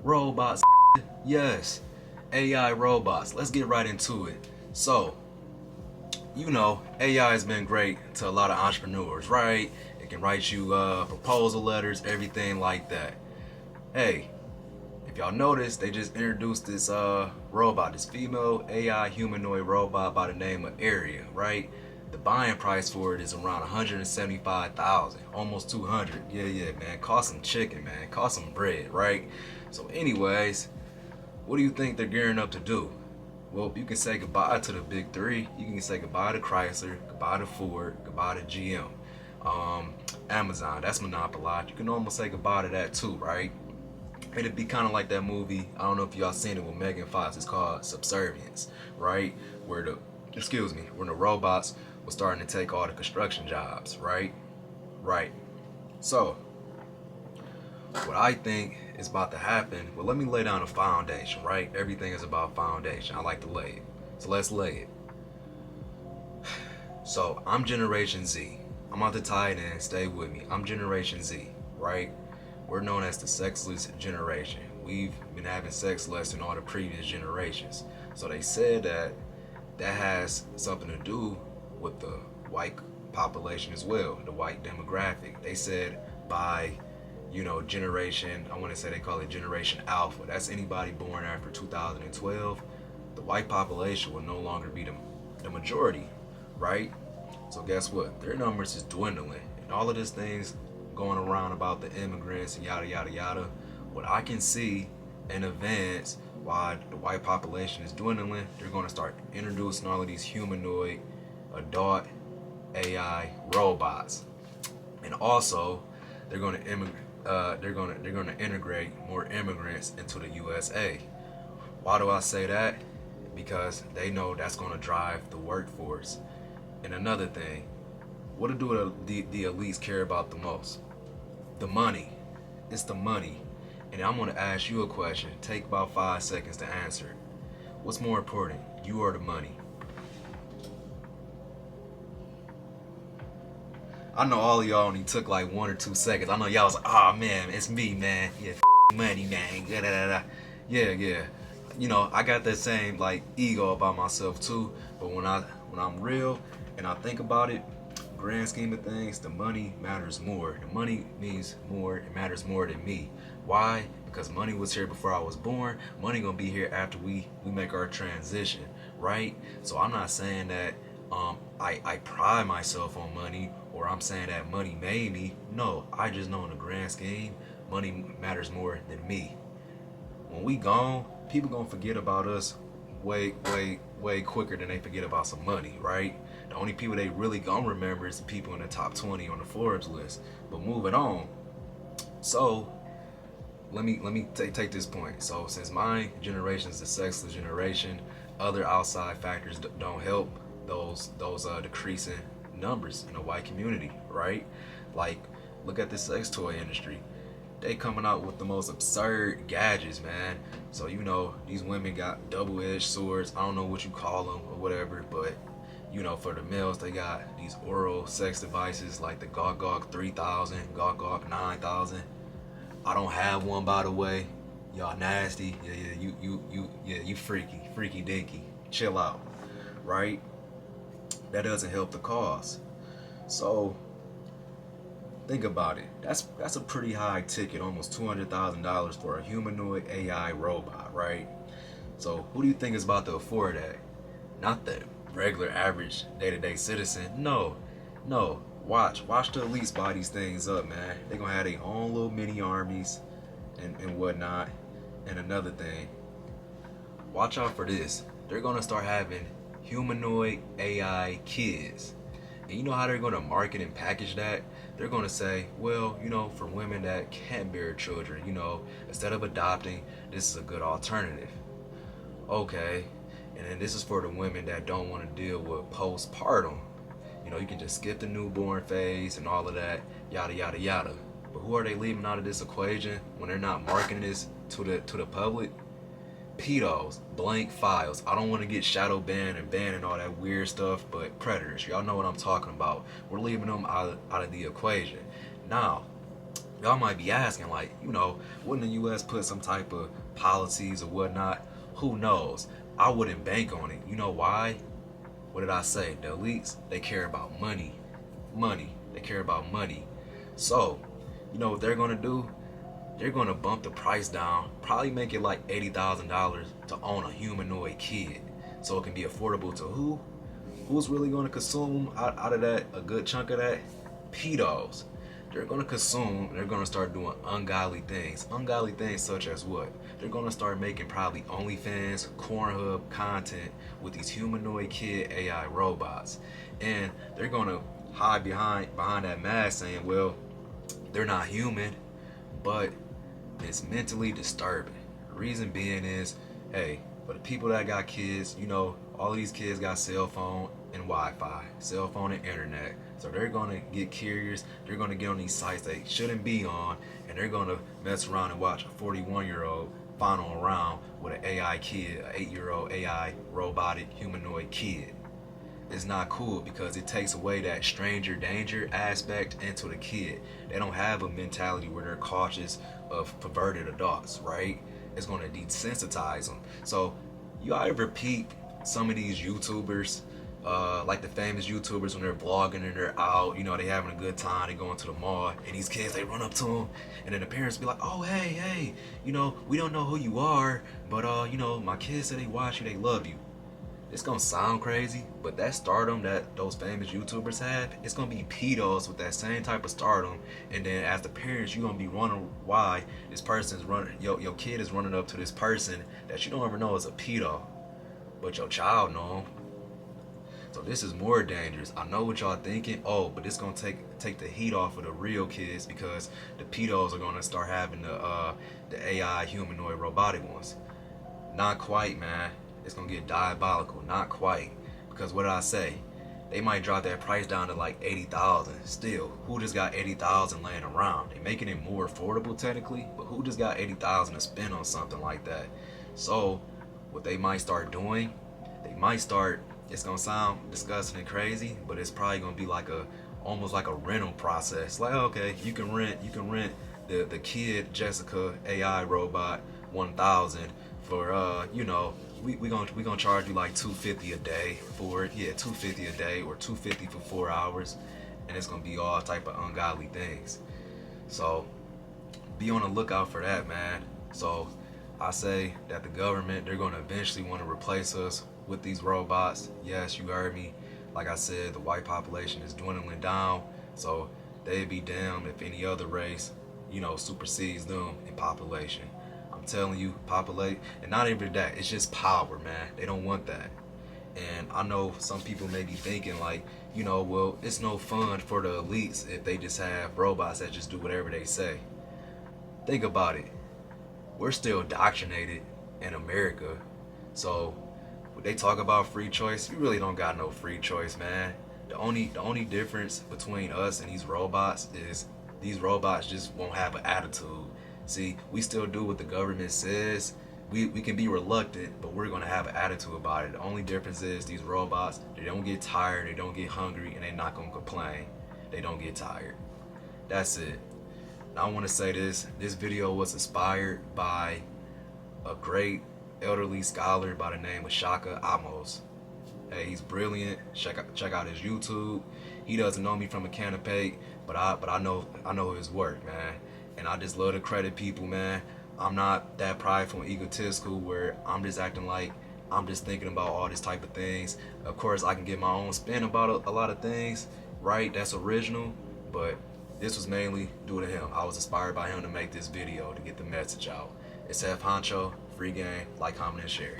Robots, yes. AI robots. Let's get right into it. So, AI has been great to a lot of entrepreneurs, right? It can write you proposal letters, everything like that. Hey, if y'all noticed, they just introduced this robot, this female AI humanoid robot by the name of Area, right? The buying price for it is around 175,000, almost 200. Yeah, man. Cost some chicken, man. Cost some bread, right? So, anyways, what do you think they're gearing up to do? Well, you can say goodbye to the big three. You can say goodbye to Chrysler, goodbye to Ford, goodbye to GM. Amazon, that's monopolized. You can almost say goodbye to that too, right? It'd be kind of like that movie. I don't know if y'all seen it with Megan Fox. It's called Subservience, right? When the robots were starting to take all the construction jobs, right? Right. So, what I think is about to happen, well, let me lay down a foundation, right? Everything is about foundation. I like to lay it. So let's lay it. So I'm Generation Z. I'm about to tie it in. Stay with me. I'm Generation Z, right? We're known as the sexless generation. We've been having sex less than all the previous generations. So they said that has something to do with the white population as well, the white demographic. They said by generation, I want to say they call it Generation Alpha. That's anybody born after 2012. The white population will no longer be the majority, right? So guess what? Their numbers is dwindling. And all of these things going around about the immigrants and yada, yada, yada. What I can see in advance why the white population is dwindling, they're going to start introducing all of these humanoid, adult AI robots. And also, they're going to integrate more immigrants into the USA. Why do I say that? Because they know that's going to drive the workforce. And another thing, what do the elites care about the most? The money. It's the money. And I'm going to ask you a question. Take about 5 seconds to answer it. What's more important, you or the money? I know all of y'all only took like 1 or 2 seconds. I know y'all was like, oh man, it's me, man. Yeah, money, man. Yeah. I got that same like ego about myself too. But when I'm real and I think about it, grand scheme of things, the money matters more. The money means more. It matters more than me. Why? Because money was here before I was born. Money gonna be here after we make our transition, right? So I'm not saying that I pride myself on money, or I'm saying that money made me. No, I just know in the grand scheme, money matters more than me. When we gone, people gonna forget about us way quicker than they forget about some money, right? The only people they really gonna remember is the people in the top 20 on the Forbes list. But moving on. So let me take this point. So since my generation is the sexless generation, other outside factors don't help those decreasing numbers in the white community, right? Like, look at the sex toy industry. They coming out with the most absurd gadgets, man. So these women got double-edged swords. I don't know what you call them or whatever, but for the males, they got these oral sex devices like the Gog 3000, Gog 9000. I don't have one, by the way. Y'all nasty. You freaky dinky. Chill out, right? That doesn't help the cause. So think about it. That's a pretty high ticket, almost $200,000 for a humanoid AI robot, right? So who do you think is about to afford that? Not the regular average day-to-day citizen. No. Watch the elites buy these things up, man. They're gonna have their own little mini armies and whatnot. And another thing, watch out for this. They're gonna start having humanoid AI kids. And you know how they're gonna market and package that? They're gonna say, well, for women that can't bear children, instead of adopting, this is a good alternative. Okay. And then this is for the women that don't want to deal with postpartum. You can just skip the newborn phase and all of that, yada yada yada. But who are they leaving out of this equation when they're not marketing this to the public? Pedos, blank files. I don't want to get shadow banned and banning all that weird stuff, but predators, y'all know what I'm talking about. We're leaving them out of the equation. Now, Y'all might be asking, like, wouldn't the U.S. put some type of policies or whatnot? Who knows? I wouldn't bank on it. You know why? What did I say? The elites, they care about money. Money. They care about money. So, you know what they're gonna do? They're gonna bump the price down, probably make it like $80,000 to own a humanoid kid. So it can be affordable to who? Who's really gonna consume out of that, a good chunk of that? Pedos. They're gonna consume, they're gonna start doing ungodly things. Ungodly things such as what? They're gonna start making probably OnlyFans, Pornhub content with these humanoid kid AI robots. And they're gonna hide behind that mask saying, well, they're not human, but it's mentally disturbing. Reason being is, hey, for the people that got kids, all of these kids got cell phone and Wi-Fi, cell phone and internet. So they're gonna get curious. They're gonna get on these sites they shouldn't be on, and they're gonna mess around and watch a 41-year-old final around with an AI kid, an 8-year-old AI robotic humanoid kid. It's not cool because it takes away that stranger danger aspect into the kid. They don't have a mentality where they're cautious of perverted adults, right? It's going to desensitize them. So you ever peep some of these YouTubers, like the famous YouTubers when they're vlogging and they're out, they having a good time, they going to the mall, and these kids, they run up to them, and then the parents be like, oh, hey, we don't know who you are, but, my kids say they watch you, they love you. It's gonna sound crazy, but that stardom that those famous YouTubers have, it's gonna be pedos with that same type of stardom. And then as the parents, you're gonna be wondering why this person's running, your kid is running up to this person that you don't ever know is a pedo, but your child know him. So this is more dangerous. I know what y'all thinking. Oh, but it's gonna take the heat off of the real kids because the pedos are gonna start having the AI humanoid robotic ones. Not quite, man. It's gonna get diabolical. Not quite. Because what did I say? They might drop that price down to like 80,000. Still, who just got 80,000 laying around? They making it more affordable technically, but who just got 80,000 to spend on something like that? So, what they might start doing, it's gonna sound disgusting and crazy, but it's probably gonna be like almost like a rental process. Like, okay, you can rent the kid Jessica AI robot 1,000 for we gonna charge you like $250 a day for it. Yeah, $250 a day or $250 for 4 hours, and it's gonna be all type of ungodly things. So be on the lookout for that, man. So I say that the government, they're gonna eventually want to replace us with these robots. Yes, you heard me. Like I said, the white population is dwindling down, so they'd be damned if any other race, supersedes them in population. I'm telling you, populate, and not even that, it's just power, man. They don't want that. And I know some people may be thinking like, well, it's no fun for the elites if they just have robots that just do whatever they say. Think about it. We're still indoctrinated in America. So when they talk about free choice, we really don't got no free choice, man. The only difference between us and these robots is these robots just won't have an attitude. See, we still do what the government says. We can be reluctant, but we're gonna have an attitude about it. The only difference is these robots, they don't get tired, they don't get hungry, and they're not gonna complain. They don't get tired. That's it. Now I wanna say this video was inspired by a great elderly scholar by the name of Shaka Amos. Hey, he's brilliant. Check out his YouTube. He doesn't know me from a can of paint, but I know his work, man. And I just love to credit people, man. I'm not that prideful and egotistical where I'm just acting like I'm just thinking about all this type of things. Of course, I can get my own spin about a lot of things, right? That's original, but this was mainly due to him. I was inspired by him to make this video to get the message out. It's F Honcho, free game, like, comment, and share.